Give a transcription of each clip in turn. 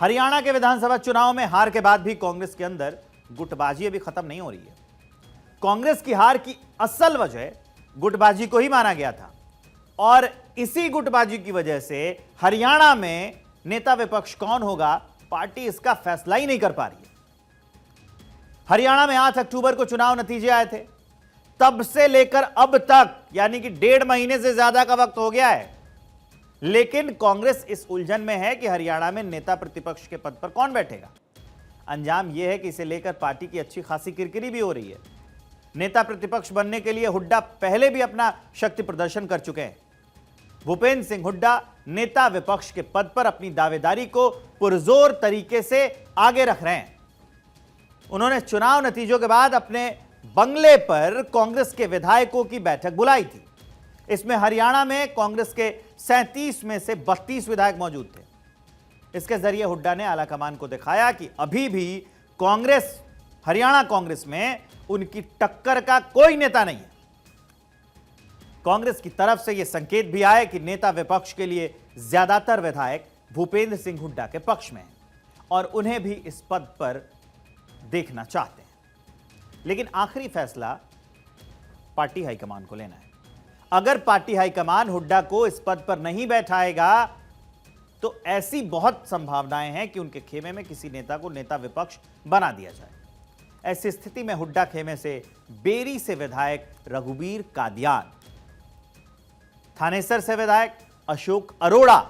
हरियाणा के विधानसभा चुनाव में हार के बाद भी कांग्रेस के अंदर गुटबाजी अभी खत्म नहीं हो रही है। कांग्रेस की हार की असल वजह गुटबाजी को ही माना गया था और इसी गुटबाजी की वजह से हरियाणा में नेता विपक्ष कौन होगा, पार्टी इसका फैसला ही नहीं कर पा रही है। हरियाणा में 8 अक्टूबर को चुनाव नतीजे आए थे, तब से लेकर अब तक यानी कि 1.5 महीने से ज्यादा का वक्त हो गया है, लेकिन कांग्रेस इस उलझन में है कि हरियाणा में नेता प्रतिपक्ष के पद पर कौन बैठेगा। अंजाम यह है कि इसे लेकर पार्टी की अच्छी खासी किरकिरी भी हो रही है। नेता प्रतिपक्ष बनने के लिए हुड्डा पहले भी अपना शक्ति प्रदर्शन कर चुके हैं। भूपेंद्र सिंह हुड्डा नेता विपक्ष के पद पर अपनी दावेदारी को पुरजोर तरीके से आगे रख रहे हैं। उन्होंने चुनाव नतीजों के बाद अपने बंगले पर कांग्रेस के विधायकों की बैठक बुलाई थी। इसमें हरियाणा में कांग्रेस के 37 में से 32 विधायक मौजूद थे। इसके जरिए हुड्डा ने आलाकमान को दिखाया कि अभी भी कांग्रेस, हरियाणा कांग्रेस में उनकी टक्कर का कोई नेता नहीं है। कांग्रेस की तरफ से यह संकेत भी आए कि नेता विपक्ष के लिए ज्यादातर विधायक भूपेंद्र सिंह हुड्डा के पक्ष में हैं और उन्हें भी इस पद पर देखना चाहते हैं। लेकिन आखिरी फैसला पार्टी हाईकमान को लेना है। अगर पार्टी हाईकमान हुड्डा को इस पद पर नहीं बैठाएगा तो ऐसी बहुत संभावनाएं हैं कि उनके खेमे में किसी नेता को नेता विपक्ष बना दिया जाए। ऐसी स्थिति में हुड्डा खेमे से बेरी से विधायक रघुबीर कादियान, थानेसर से विधायक अशोक अरोड़ा,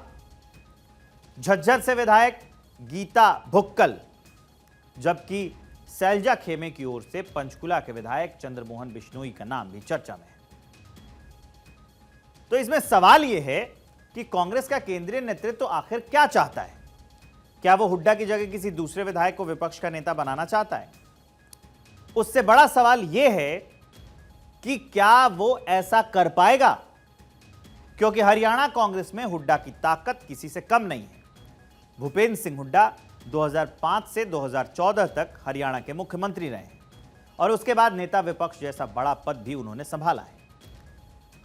झज्जर से विधायक गीता भुक्कल, जबकि सैलजा खेमे की ओर से पंचकुला के विधायक चंद्रमोहन बिश्नोई का नाम भी चर्चा में है। तो इसमें सवाल यह है कि कांग्रेस का केंद्रीय नेतृत्व तो आखिर क्या चाहता है। क्या वो हुड्डा की जगह किसी दूसरे विधायक को विपक्ष का नेता बनाना चाहता है? उससे बड़ा सवाल यह है कि क्या वो ऐसा कर पाएगा, क्योंकि हरियाणा कांग्रेस में हुड्डा की ताकत किसी से कम नहीं है। भूपेंद्र सिंह हुड्डा 2005 से 2014 तक हरियाणा के मुख्यमंत्री रहे हैं और उसके बाद नेता विपक्ष जैसा बड़ा पद भी उन्होंने संभाला है।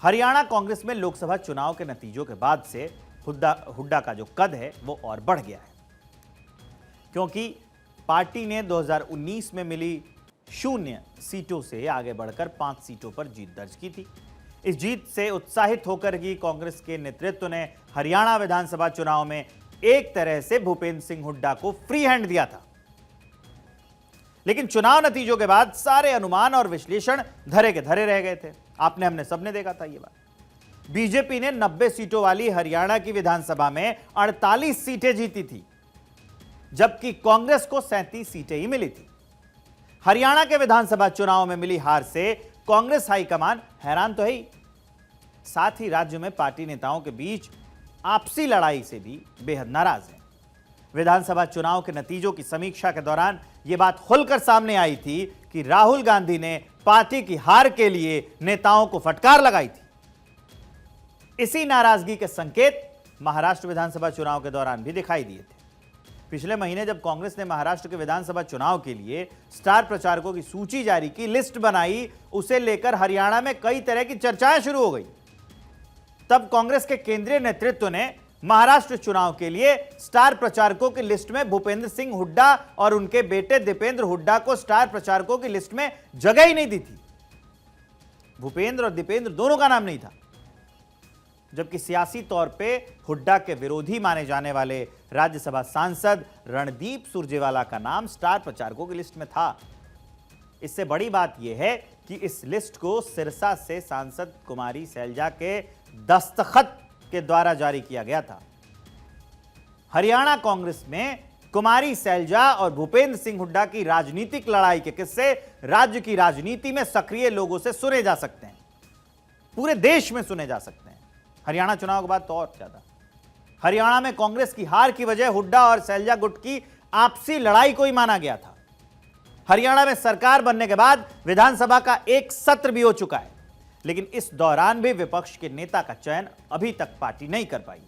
हरियाणा कांग्रेस में लोकसभा चुनाव के नतीजों के बाद से हुड्डा का जो कद है वो और बढ़ गया है, क्योंकि पार्टी ने 2019 में मिली 0 सीटों से आगे बढ़कर 5 सीटों पर जीत दर्ज की थी। इस जीत से उत्साहित होकर ही कांग्रेस के नेतृत्व ने हरियाणा विधानसभा चुनाव में एक तरह से भूपेंद्र सिंह हुड्डा को फ्री हैंड दिया था। लेकिन चुनाव नतीजों के बाद सारे अनुमान और विश्लेषण धरे के धरे रह गए थे। आपने, हमने सबने देखा था ये बात। बीजेपी ने 90 सीटों वाली हरियाणा की विधानसभा में 48 सीटें जीती थी, जबकि कांग्रेस को 37 सीटें ही मिली थी। हरियाणा के विधानसभा चुनाव में मिली हार से कांग्रेस हाईकमान हैरान तो है ही, साथ ही राज्य में पार्टी नेताओं के बीच आपसी लड़ाई से भी बेहद नाराज है। विधानसभा चुनाव के नतीजों की समीक्षा के दौरान यह बात खुलकर सामने आई थी कि राहुल गांधी ने पार्टी की हार के लिए नेताओं को फटकार लगाई थी। इसी नाराजगी के संकेत महाराष्ट्र विधानसभा चुनाव के दौरान भी दिखाई दिए थे। पिछले महीने जब कांग्रेस ने महाराष्ट्र के विधानसभा चुनाव के लिए स्टार प्रचारकों की सूची जारी की, लिस्ट बनाई, उसे लेकर हरियाणा में कई तरह की चर्चाएं शुरू हो गई। तब कांग्रेस के केंद्रीय नेतृत्व ने महाराष्ट्र चुनाव के लिए स्टार प्रचारकों की लिस्ट में भूपेंद्र सिंह हुड्डा और उनके बेटे दीपेंद्र हुड्डा को स्टार प्रचारकों की लिस्ट में जगह ही नहीं दी थी। भूपेंद्र और दीपेंद्र दोनों का नाम नहीं था, जबकि सियासी तौर पे हुड्डा के विरोधी माने जाने वाले राज्यसभा सांसद रणदीप सुरजेवाला का नाम स्टार प्रचारकों की लिस्ट में था। इससे बड़ी बात यह है कि इस लिस्ट को सिरसा से सांसद कुमारी सैलजा के दस्तखत के द्वारा जारी किया गया था। हरियाणा कांग्रेस में कुमारी सैलजा और भूपेंद्र सिंह हुड्डा की राजनीतिक लड़ाई के किस्से राज्य की राजनीति में सक्रिय लोगों से सुने जा सकते हैं, पूरे देश में सुने जा सकते हैं। हरियाणा चुनाव के बाद तो और ज्यादा। हरियाणा में कांग्रेस की हार की वजह हुड्डा और सैलजा गुट की आपसी लड़ाई को ही माना गया था। हरियाणा में सरकार बनने के बाद विधानसभा का एक सत्र भी हो चुका है, लेकिन इस दौरान भी विपक्ष के नेता का चयन अभी तक पार्टी नहीं कर पाई।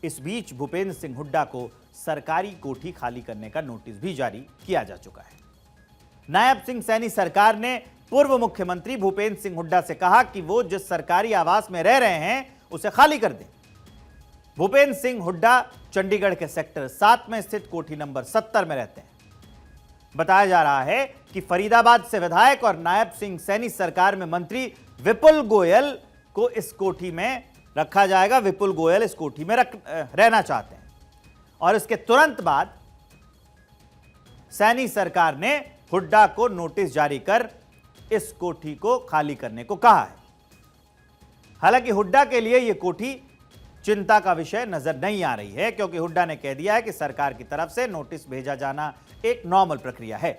इस बीच भूपेंद्र सिंह हुड्डा को सरकारी कोठी खाली करने का नोटिस भी जारी किया जा चुका है। नायब सिंह सैनी सरकार ने पूर्व मुख्यमंत्री भूपेंद्र सिंह हुड्डा से कहा कि वो जिस सरकारी आवास में रह रहे हैं उसे खाली कर दें। भूपेंद्र सिंह हुड्डा चंडीगढ़ के सेक्टर 7 में स्थित कोठी नंबर 70 में रहते हैं। बताया जा रहा है कि फरीदाबाद से विधायक और नायब सिंह सैनी सरकार में मंत्री विपुल गोयल को इस कोठी में रखा जाएगा। विपुल गोयल इस कोठी में रहना चाहते हैं और इसके तुरंत बाद सैनी सरकार ने हुड्डा को नोटिस जारी कर इस कोठी को खाली करने को कहा है। हालांकि हुड्डा के लिए यह कोठी चिंता का विषय नजर नहीं आ रही है, क्योंकि हुड्डा ने कह दिया है कि सरकार की तरफ से नोटिस भेजा जाना एक नॉर्मल प्रक्रिया है।